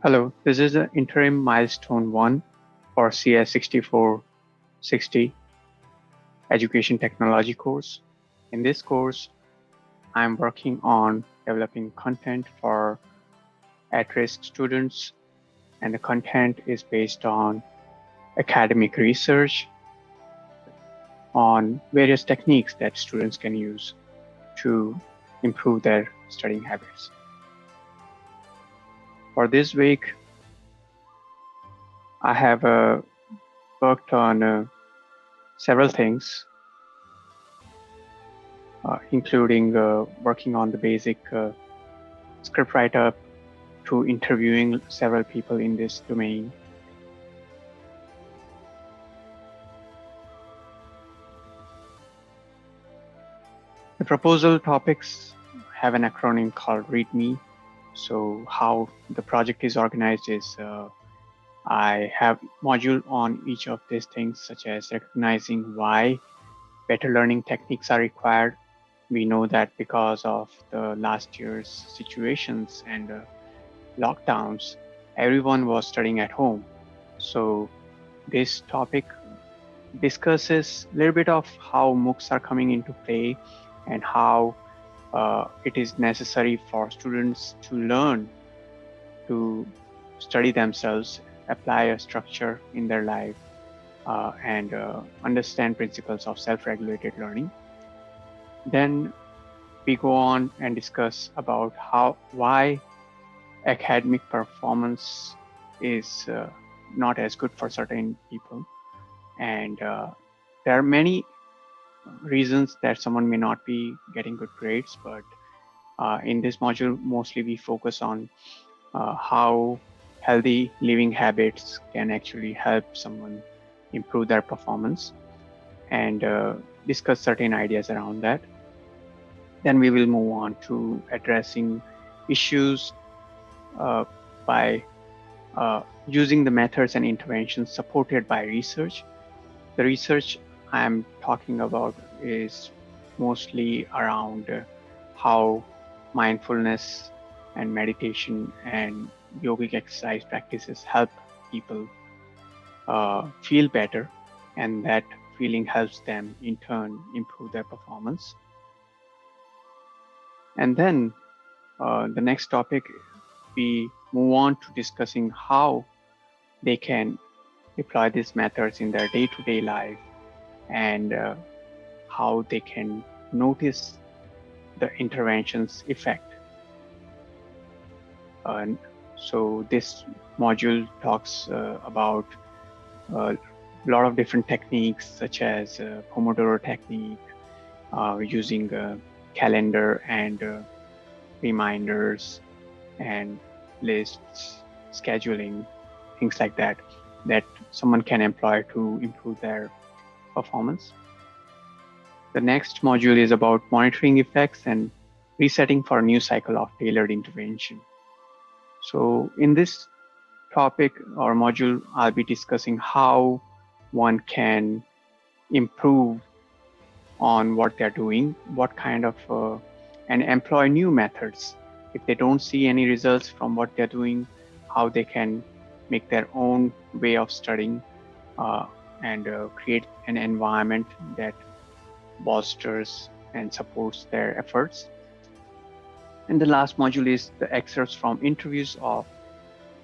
Hello, this is the Interim Milestone 1 for CS 6460 Education Technology course. In this course, I'm working on developing content for at-risk students, and the content is based on academic research on various techniques that students can use to improve their studying habits. For this week, I have worked on several things, including working on the basic script write-up to interviewing several people in this domain. The proposal topics have an acronym called README. So how the project is organized is I have module on each of these things, such as recognizing why better learning techniques are required. We know that because of the last year's situations and lockdowns, everyone was studying at home. So this topic discusses a little bit of how MOOCs are coming into play and how it is necessary for students to learn to study themselves, apply a structure in their life, and understand principles of self-regulated learning. Then we go on and discuss about why academic performance is not as good for certain people. And there are many reasons that someone may not be getting good grades, but in this module, mostly we focus on how healthy living habits can actually help someone improve their performance and discuss certain ideas around that. Then we will move on to addressing issues by using the methods and interventions supported by research. The research I'm talking about is mostly around how mindfulness and meditation and yogic exercise practices help people feel better, and that feeling helps them in turn improve their performance. And then the next topic, we move on to discussing how they can deploy these methods in their day-to-day life and how they can notice the intervention's effect. So this module talks about a lot of different techniques, such as Pomodoro technique, using a calendar and reminders and lists, scheduling, things like that, that someone can employ to improve their performance. The next module is about monitoring effects and resetting for a new cycle of tailored intervention. So in this topic or module, I'll be discussing how one can improve on what they're doing, what kind of, and employ new methods. If they don't see any results from what they're doing, how they can make their own way of studying and create an environment that bolsters and supports their efforts. And the last module is the excerpts from interviews of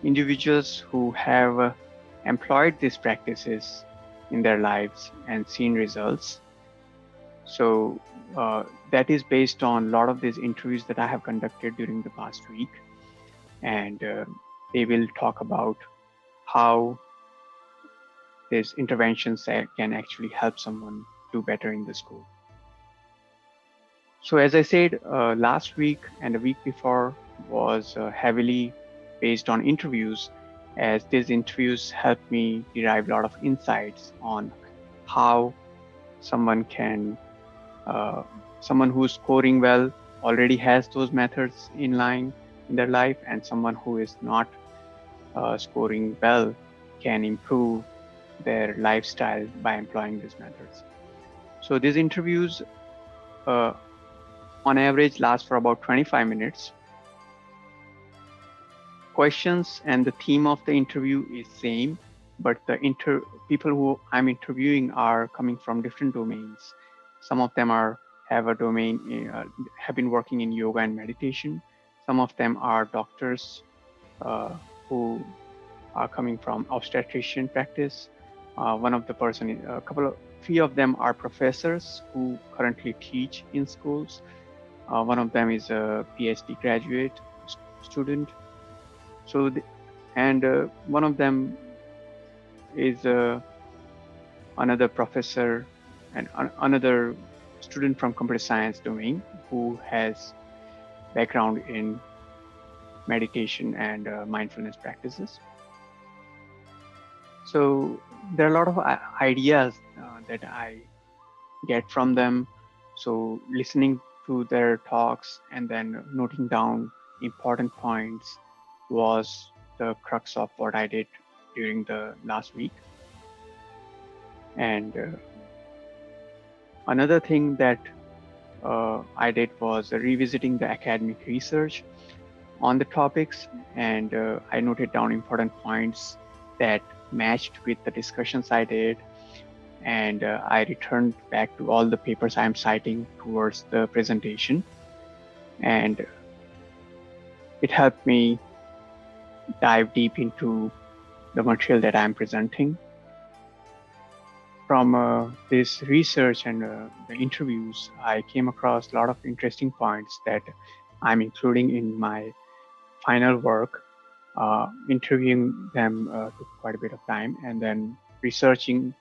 individuals who have employed these practices in their lives and seen results. So that is based on a lot of these interviews that I have conducted during the past week. And they will talk about how these interventions can actually help someone do better in the school. So as I said, last week and the week before was heavily based on interviews, as these interviews helped me derive a lot of insights on how someone can, someone who's scoring well already has those methods in line in their life, and someone who is not scoring well can improve their lifestyle by employing these methods. So these interviews on average last for about 25 minutes. questions and the theme of the interview is same, but the people who I'm interviewing are coming from different domains. Some of them have a domain, have been working in yoga and meditation. Some of them are doctors who are coming from obstetrician practice. One of the person, three of them are professors who currently teach in schools. One of them is a PhD graduate student. So, and one of them is another professor and another student from computer science domain who has background in meditation and mindfulness practices. So there are a lot of ideas that I get from them. So listening to their talks and then noting down important points was the crux of what I did during the last week. And another thing that I did was revisiting the academic research on the topics, and I noted down important points that matched with the discussions I did, and I returned back to all the papers I'm citing towards the presentation, and it helped me dive deep into the material that I'm presenting. From this research and the interviews, I came across a lot of interesting points that I'm including in my final work. Interviewing them took quite a bit of time, and then researching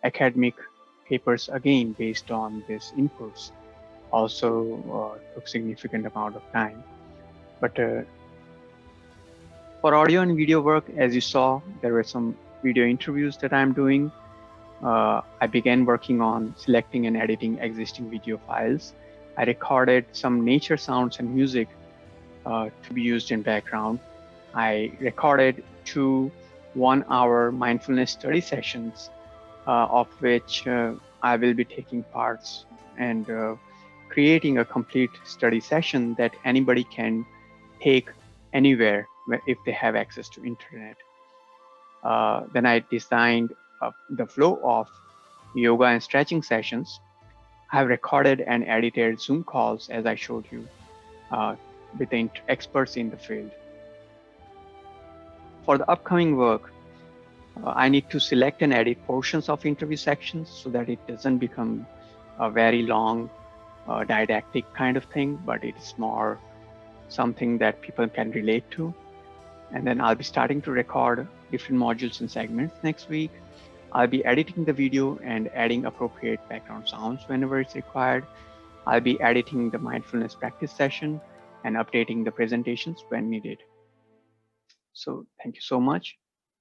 academic papers again based on these inputs also took significant amount of time. But for audio and video work, as you saw, there were some video interviews that I'm doing. I began working on selecting and editing existing video files. I recorded some nature sounds and music to be used in background. I recorded 2 1-hour mindfulness study sessions, of which I will be taking parts and creating a complete study session that anybody can take anywhere if they have access to internet. Then I designed the flow of yoga and stretching sessions. I've recorded and edited Zoom calls, as I showed you, with the experts in the field. For the upcoming work, I need to select and edit portions of interview sections so that it doesn't become a very long didactic kind of thing, but it's more something that people can relate to. And then I'll be starting to record different modules and segments next week. I'll be editing the video and adding appropriate background sounds whenever it's required. I'll be editing the mindfulness practice session and updating the presentations when needed. So thank you so much.